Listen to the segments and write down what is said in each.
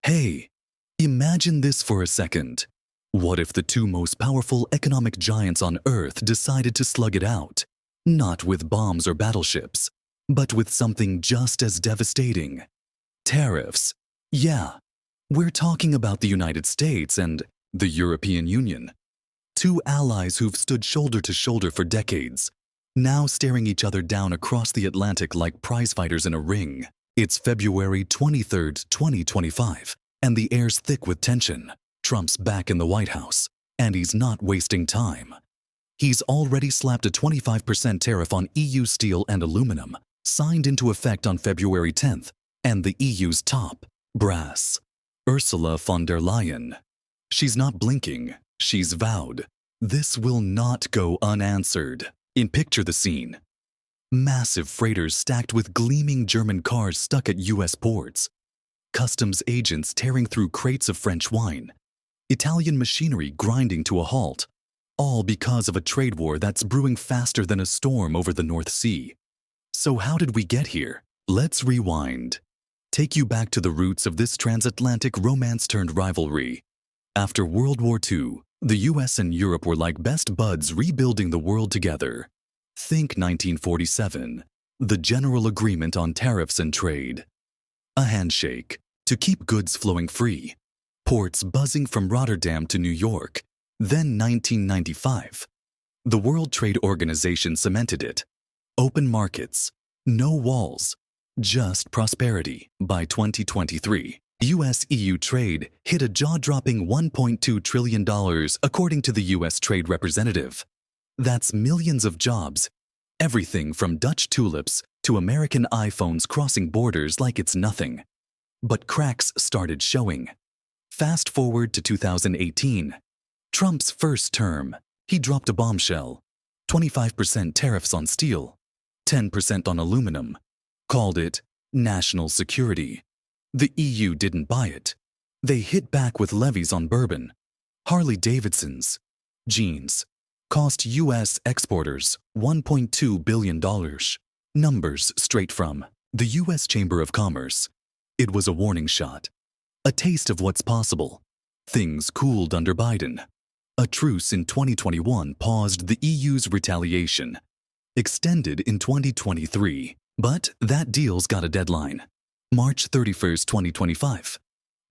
Hey, imagine this for a second. What if the two most powerful economic giants on Earth decided to slug it out? Not with bombs or battleships, but with something just as devastating. Tariffs. Yeah, we're talking about the United States and the European Union. Two allies who've stood shoulder to shoulder for decades, now staring each other down across the Atlantic like prize-fighters in a ring. It's February 23rd, 2025, and the air's thick with tension. Trump's back in the White House, and he's not wasting time. He's already slapped a 25% tariff on EU steel and aluminum, signed into effect on February 10th, and the EU's top brass, Ursula von der Leyen. She's not blinking, she's vowed. This will not go unanswered. Picture the scene. Massive freighters stacked with gleaming German cars stuck at US ports. Customs agents tearing through crates of French wine. Italian machinery grinding to a halt. All because of a trade war that's brewing faster than a storm over the North Sea. So how did we get here? Let's rewind. Take you back to the roots of this transatlantic romance-turned-rivalry. After World War II, the US and Europe were like best buds rebuilding the world together. Think 1947, the General Agreement on Tariffs and Trade. A handshake to keep goods flowing free. Ports buzzing from Rotterdam to New York. Then 1995. The World Trade Organization cemented it. Open markets, no walls, just prosperity. By 2023, US-EU trade hit a jaw-dropping $1.2 trillion according to the US Trade Representative. That's millions of jobs, everything from Dutch tulips to American iPhones crossing borders like it's nothing. But cracks started showing. Fast forward to 2018. Trump's first term, he dropped a bombshell. 25% tariffs on steel, 10% on aluminum. Called it national security. The EU didn't buy it. They hit back with levies on bourbon, Harley-Davidsons, jeans. Cost US exporters $1.2 billion. Numbers straight from the US Chamber of Commerce. It was a warning shot. A taste of what's possible. Things cooled under Biden. A truce in 2021 paused the EU's retaliation. Extended in 2023, but that deal's got a deadline. March 31st, 2025.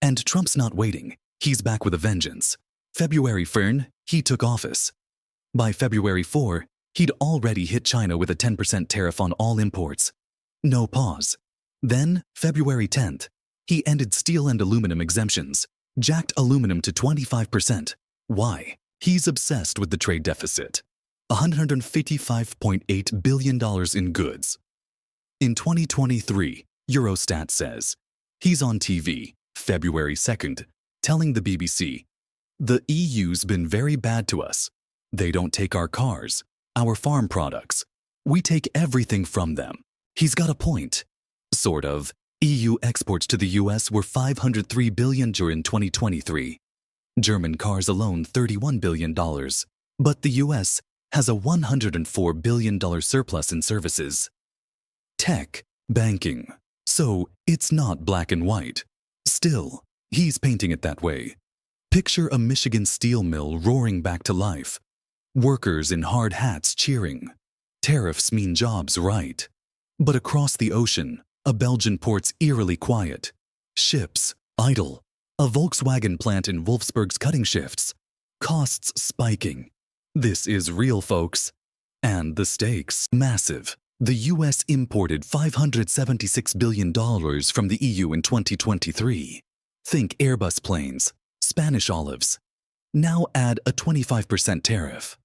And Trump's not waiting. He's back with a vengeance. February 1st, he took office. By February 4, he'd already hit China with a 10% tariff on all imports. No pause. Then, February 10th, he ended steel and aluminum exemptions, jacked aluminum to 25%. Why? He's obsessed with the trade deficit. $155.8 billion in goods. In 2023, Eurostat says, he's on TV, February 2nd, telling the BBC, "The EU's been very bad to us. They don't take our cars, our farm products. We take everything from them." He's got a point. Sort of. EU exports to the US were $503 billion during 2023. German cars alone $31 billion. But the US has a $104 billion surplus in services. Tech, banking. So it's not black and white. Still, he's painting it that way. Picture a Michigan steel mill roaring back to life. Workers in hard hats cheering. Tariffs mean jobs, right? But across the ocean, a Belgian port's eerily quiet. Ships, idle. A Volkswagen plant in Wolfsburg's cutting shifts. Costs spiking. This is real, folks. And the stakes, massive. The US imported $576 billion from the EU in 2023. Think Airbus planes, Spanish olives. Now add a 25% tariff.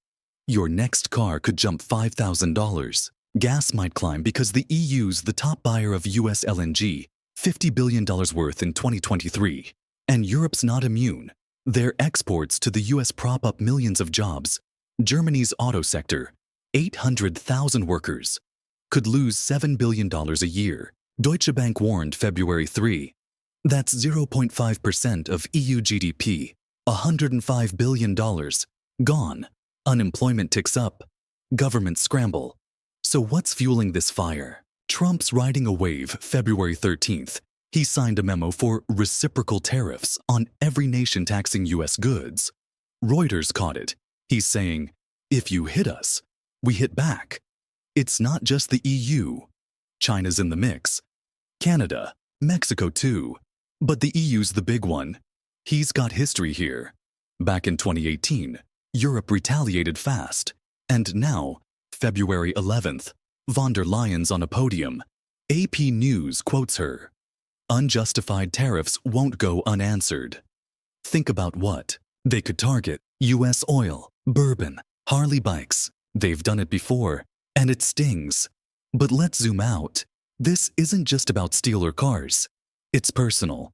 Your next car could jump $5,000. Gas might climb because the EU's the top buyer of US LNG, $50 billion worth in 2023. And Europe's not immune. Their exports to the US prop up millions of jobs. Germany's auto sector, 800,000 workers, could lose $7 billion a year. Deutsche Bank warned February 3. That's 0.5% of EU GDP, $105 billion. Gone. Unemployment ticks up. Governments scramble. So what's fueling this fire? Trump's riding a wave February 13th. He signed a memo for reciprocal tariffs on every nation taxing US goods. Reuters caught it. He's saying, if you hit us, we hit back. It's not just the EU. China's in the mix. Canada, Mexico too. But the EU's the big one. He's got history here. Back in 2018, Europe retaliated fast. And now, February 11th, von der Leyen's on a podium. AP News quotes her. Unjustified tariffs won't go unanswered. Think about what? They could target US oil, bourbon, Harley bikes. They've done it before, and it stings. But let's zoom out. This isn't just about steel or cars. It's personal.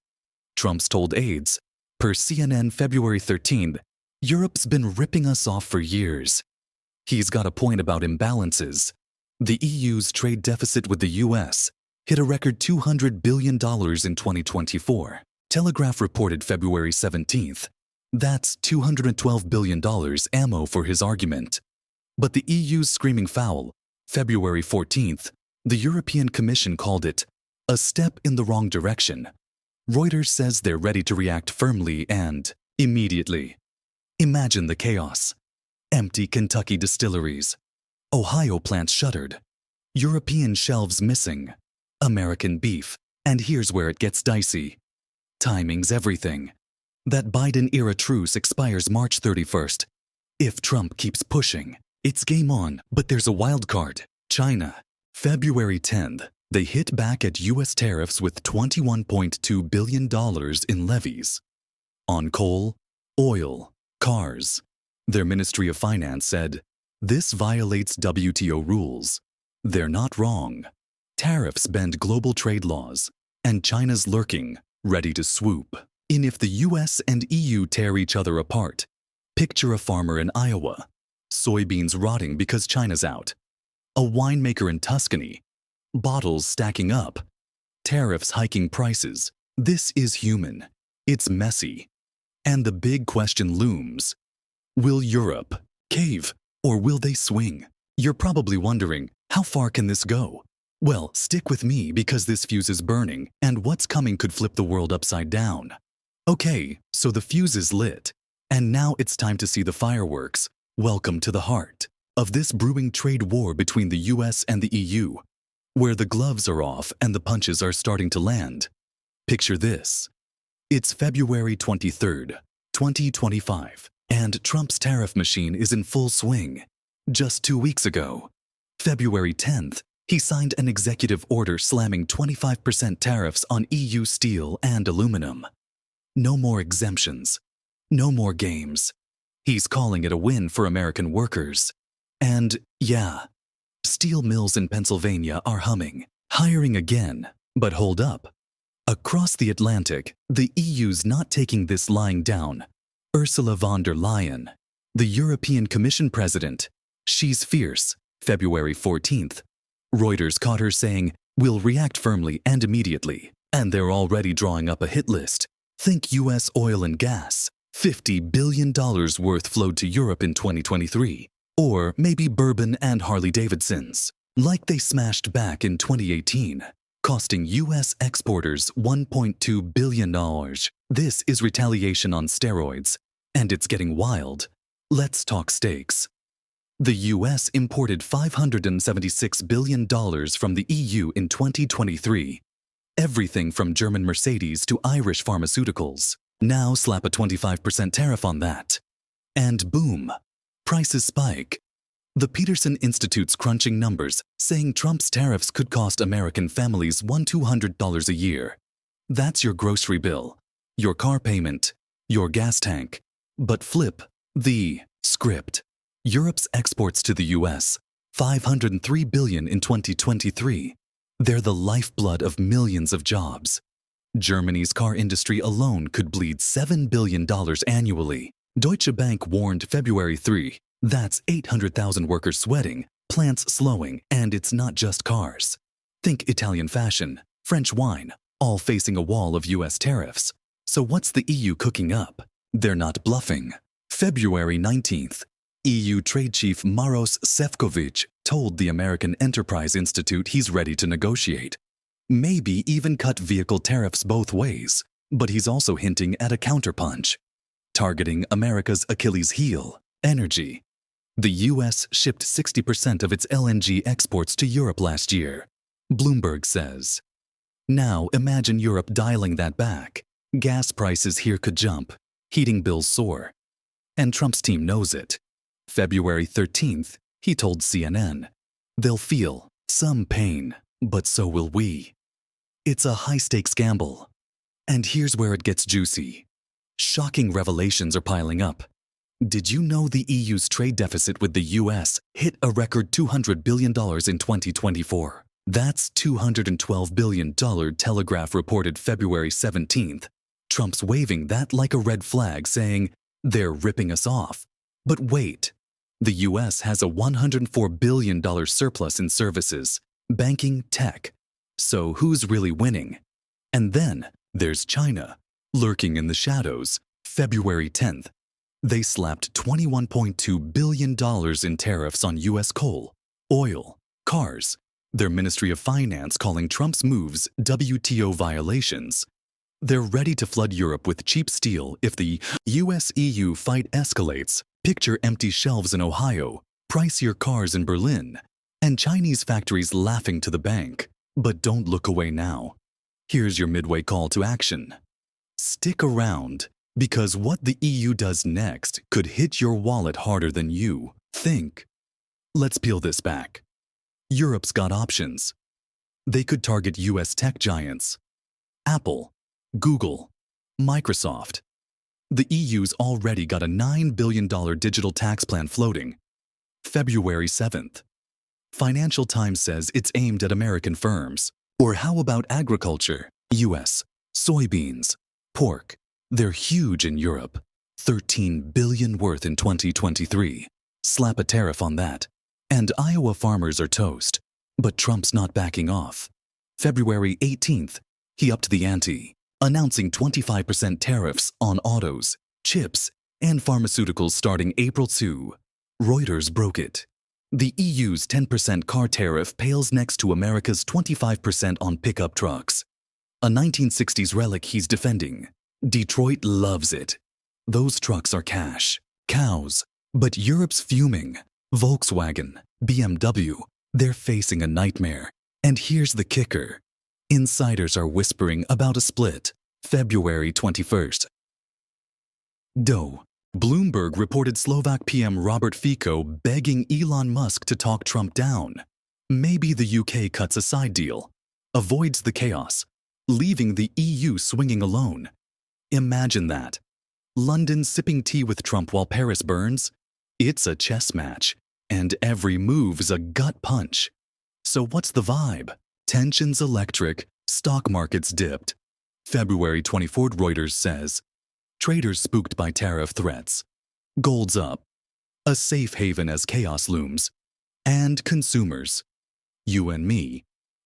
Trump's told aides. Per CNN February 13th, Europe's been ripping us off for years. He's got a point about imbalances. The EU's trade deficit with the US hit a record $200 billion in 2024. Telegraph reported February 17th. That's $212 billion ammo for his argument. But the EU's screaming foul. February 14th, the European Commission called it a step in the wrong direction. Reuters says they're ready to react firmly and immediately. Imagine the chaos. Empty Kentucky distilleries. Ohio plants shuttered. European shelves missing. American beef. And here's where it gets dicey. Timing's everything. That Biden-era truce expires March 31st. If Trump keeps pushing, it's game on, but there's a wild card. China. February 10th, they hit back at US tariffs with $21.2 billion in levies. On coal, oil, cars. Their Ministry of Finance said, this violates WTO rules. They're not wrong. Tariffs bend global trade laws, and China's lurking, ready to swoop in if the US and EU tear each other apart. Picture a farmer in Iowa. Soybeans rotting because China's out. A winemaker in Tuscany. Bottles stacking up. Tariffs hiking prices. This is human. It's messy. And the big question looms. Will Europe cave, or will they swing? You're probably wondering, how far can this go? Well, stick with me because this fuse is burning, and what's coming could flip the world upside down. Okay, so the fuse is lit, and now it's time to see the fireworks. Welcome to the heart of this brewing trade war between the US and the EU, where the gloves are off and the punches are starting to land. Picture this. It's February 23rd, 2025, and Trump's tariff machine is in full swing. Just 2 weeks ago, February 10th, he signed an executive order slamming 25% tariffs on EU steel and aluminum. No more exemptions. No more games. He's calling it a win for American workers. And yeah, steel mills in Pennsylvania are humming, hiring again. But hold up. Across the Atlantic, the EU's not taking this lying down. Ursula von der Leyen, the European Commission president, she's fierce. February 14th. Reuters caught her saying, we'll react firmly and immediately. And they're already drawing up a hit list. Think US oil and gas. $50 billion worth flowed to Europe in 2023. Or maybe bourbon and Harley-Davidsons, like they smashed back in 2018, costing US exporters $1.2 billion. This is retaliation on steroids, and it's getting wild. Let's talk stakes. The US imported $576 billion from the EU in 2023. Everything from German Mercedes to Irish pharmaceuticals. Now slap a 25% tariff on that. And boom, prices spike. The Peterson Institute's crunching numbers, saying Trump's tariffs could cost American families $1,200 a year. That's your grocery bill, your car payment, your gas tank. But flip the script. Europe's exports to the US, $503 billion in 2023. They're the lifeblood of millions of jobs. Germany's car industry alone could bleed $7 billion annually. Deutsche Bank warned February 3. That's 800,000 workers sweating, plants slowing, and it's not just cars. Think Italian fashion, French wine, all facing a wall of US tariffs. So what's the EU cooking up? They're not bluffing. February 19th. EU trade chief Maros Sefcovic told the American Enterprise Institute he's ready to negotiate. Maybe even cut vehicle tariffs both ways, but he's also hinting at a counterpunch, targeting America's Achilles heel, energy. The US shipped 60% of its LNG exports to Europe last year, Bloomberg says. Now imagine Europe dialing that back. Gas prices here could jump, heating bills soar. And Trump's team knows it. February 13th, he told CNN, "They'll feel some pain, but so will we." It's a high-stakes gamble. And here's where it gets juicy. Shocking revelations are piling up. Did you know the EU's trade deficit with the US hit a record $200 billion in 2024? That's $212 billion, Telegraph reported February 17th. Trump's waving that like a red flag, saying, they're ripping us off. But wait, the US has a $104 billion surplus in services, banking, tech. So who's really winning? And then there's China, lurking in the shadows. February 10th, they slapped $21.2 billion in tariffs on US coal, oil, cars, their Ministry of Finance calling Trump's moves WTO violations. They're ready to flood Europe with cheap steel if the US-EU fight escalates. Picture empty shelves in Ohio, pricier cars in Berlin, and Chinese factories laughing to the bank. But don't look away now. Here's your midway call to action. Stick around, because what the EU does next could hit your wallet harder than you think. Let's peel this back. Europe's got options. They could target US tech giants. Apple, Google, Microsoft. The EU's already got a $9 billion digital tax plan floating. February 7th. Financial Times says it's aimed at American firms. Or how about agriculture? US, soybeans, pork. They're huge in Europe. $13 billion worth in 2023. Slap a tariff on that. And Iowa farmers are toast. But Trump's not backing off. February 18th, he upped the ante, announcing 25% tariffs on autos, chips, and pharmaceuticals starting April 2. Reuters broke it. The EU's 10% car tariff pales next to America's 25% on pickup trucks. A 1960s relic he's defending. Detroit loves it. Those trucks are cash, cows. But Europe's fuming. Volkswagen, BMW, they're facing a nightmare. And here's the kicker. Insiders are whispering about a split. February 21st. Bloomberg reported Slovak PM Robert Fico begging Elon Musk to talk Trump down. Maybe the UK cuts a side deal, avoids the chaos, leaving the EU swinging alone. Imagine that. London sipping tea with Trump while Paris burns. It's a chess match, and every move's a gut punch. So what's the vibe? Tensions electric, stock markets dipped. February 24th, Reuters says. Traders spooked by tariff threats. Gold's up. A safe haven as chaos looms. And consumers. You and me.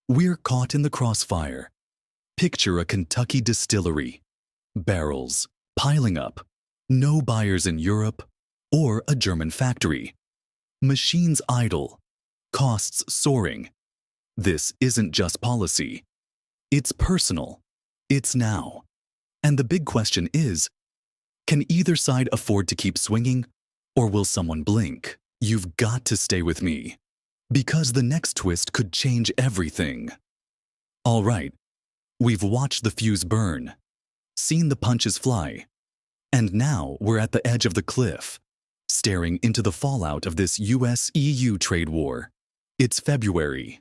We're caught in the crossfire. Picture a Kentucky distillery. Barrels piling up. No buyers in Europe. Or a German factory. Machines idle. Costs soaring. This isn't just policy. It's personal. It's now. And the big question is, can either side afford to keep swinging, or will someone blink? You've got to stay with me, because the next twist could change everything. All right, we've watched the fuse burn, seen the punches fly, and now we're at the edge of the cliff, staring into the fallout of this US-EU trade war. It's February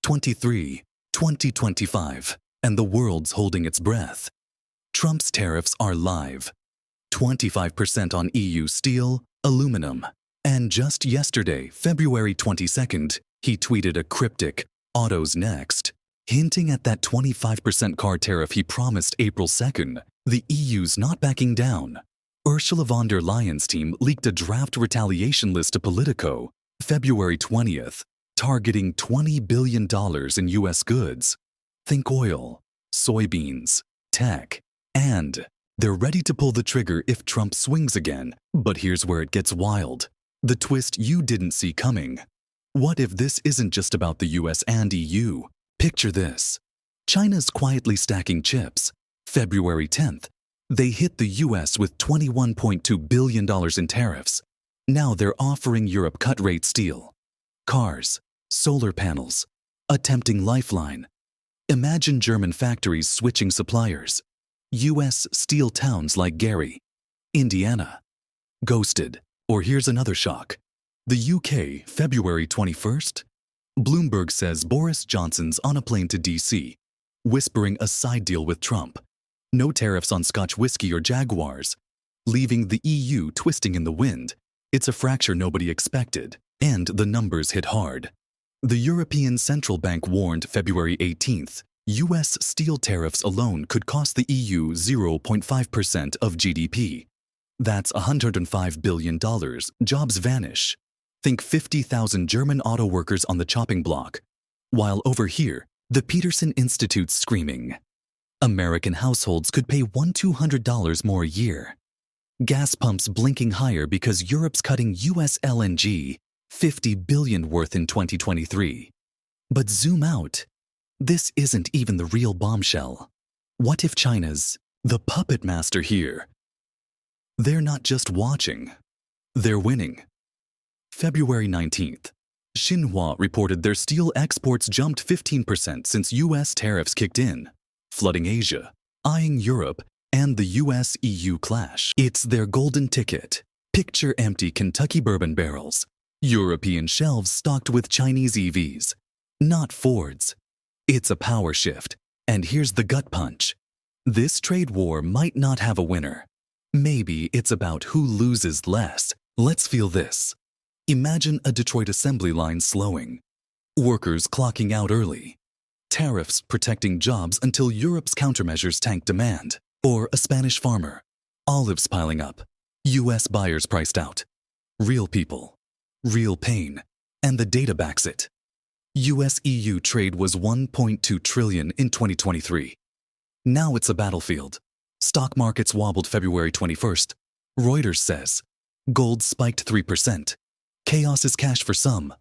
23, 2025, and the world's holding its breath. Trump's tariffs are live. 25% on EU steel, aluminum. And just yesterday, February 22nd, he tweeted a cryptic, "Autos next," hinting at that 25% car tariff he promised April 2nd. The EU's not backing down. Ursula von der Leyen's team leaked a draft retaliation list to Politico, February 20th, targeting $20 billion in US goods. Think oil, soybeans, tech, and they're ready to pull the trigger if Trump swings again. But here's where it gets wild. The twist you didn't see coming. What if this isn't just about the US and EU? Picture this. China's quietly stacking chips. February 10th, they hit the US with $21.2 billion in tariffs. Now they're offering Europe cut-rate steel, cars, solar panels, a tempting lifeline. Imagine German factories switching suppliers. US steel towns like Gary, Indiana, ghosted. Or here's another shock. The UK, February 21st. Bloomberg says Boris Johnson's on a plane to DC, whispering a side deal with Trump. No tariffs on Scotch whiskey or Jaguars, leaving the EU twisting in the wind. It's a fracture nobody expected, and the numbers hit hard. The European Central Bank warned February 18th, US steel tariffs alone could cost the EU 0.5% of GDP. That's $105 billion. Jobs vanish. Think 50,000 German auto workers on the chopping block. While over here, the Peterson Institute's screaming. American households could pay $1,200 more a year. Gas pumps blinking higher because Europe's cutting US LNG, $50 billion worth in 2023. But zoom out. This isn't even the real bombshell. What if China's the puppet master here? They're not just watching. They're winning. February 19th. Xinhua reported their steel exports jumped 15% since US tariffs kicked in, flooding Asia, eyeing Europe, and the US-EU clash. It's their golden ticket. Picture empty Kentucky bourbon barrels. European shelves stocked with Chinese EVs, not Fords. It's a power shift. And here's the gut punch. This trade war might not have a winner. Maybe it's about who loses less. Let's feel this. Imagine a Detroit assembly line slowing. Workers clocking out early. Tariffs protecting jobs until Europe's countermeasures tank demand. Or a Spanish farmer. Olives piling up. US buyers priced out. Real people. Real pain. And the data backs it. US-EU trade was $1.2 trillion in 2023. Now it's a battlefield. Stock markets wobbled February 21st. Reuters says, gold spiked 3%. Chaos is cash for some.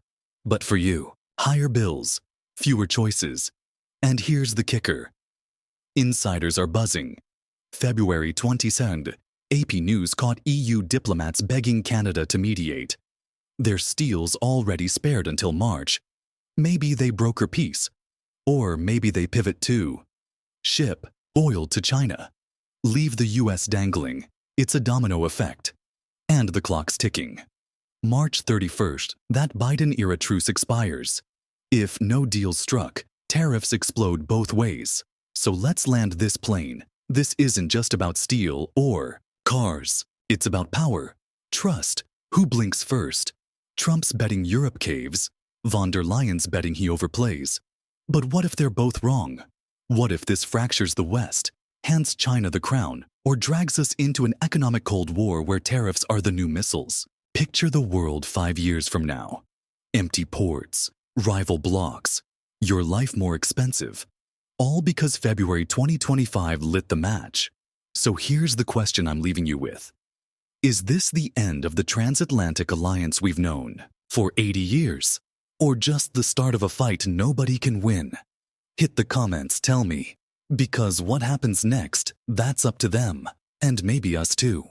But for you, higher bills, fewer choices. And here's the kicker. Insiders are buzzing. February 22nd, AP News caught EU diplomats begging Canada to mediate. Their steel's already spared until March. Maybe they broker peace. Or maybe they pivot too. Ship oil to China. Leave the US dangling. It's a domino effect. And the clock's ticking. March 31st, that Biden-era truce expires. If no deal's struck, tariffs explode both ways. So let's land this plane. This isn't just about steel or cars. It's about power, trust, who blinks first. Trump's betting Europe caves. Von der Leyen's betting he overplays. But what if they're both wrong? What if this fractures the West, hands China the crown, or drags us into an economic Cold War where tariffs are the new missiles? Picture the world 5 years from now. Empty ports, rival blocks, your life more expensive. All because February 2025 lit the match. So here's the question I'm leaving you with. Is this the end of the transatlantic alliance we've known for 80 years? Or just the start of a fight nobody can win? Hit the comments, tell me. Because what happens next, that's up to them. And maybe us too.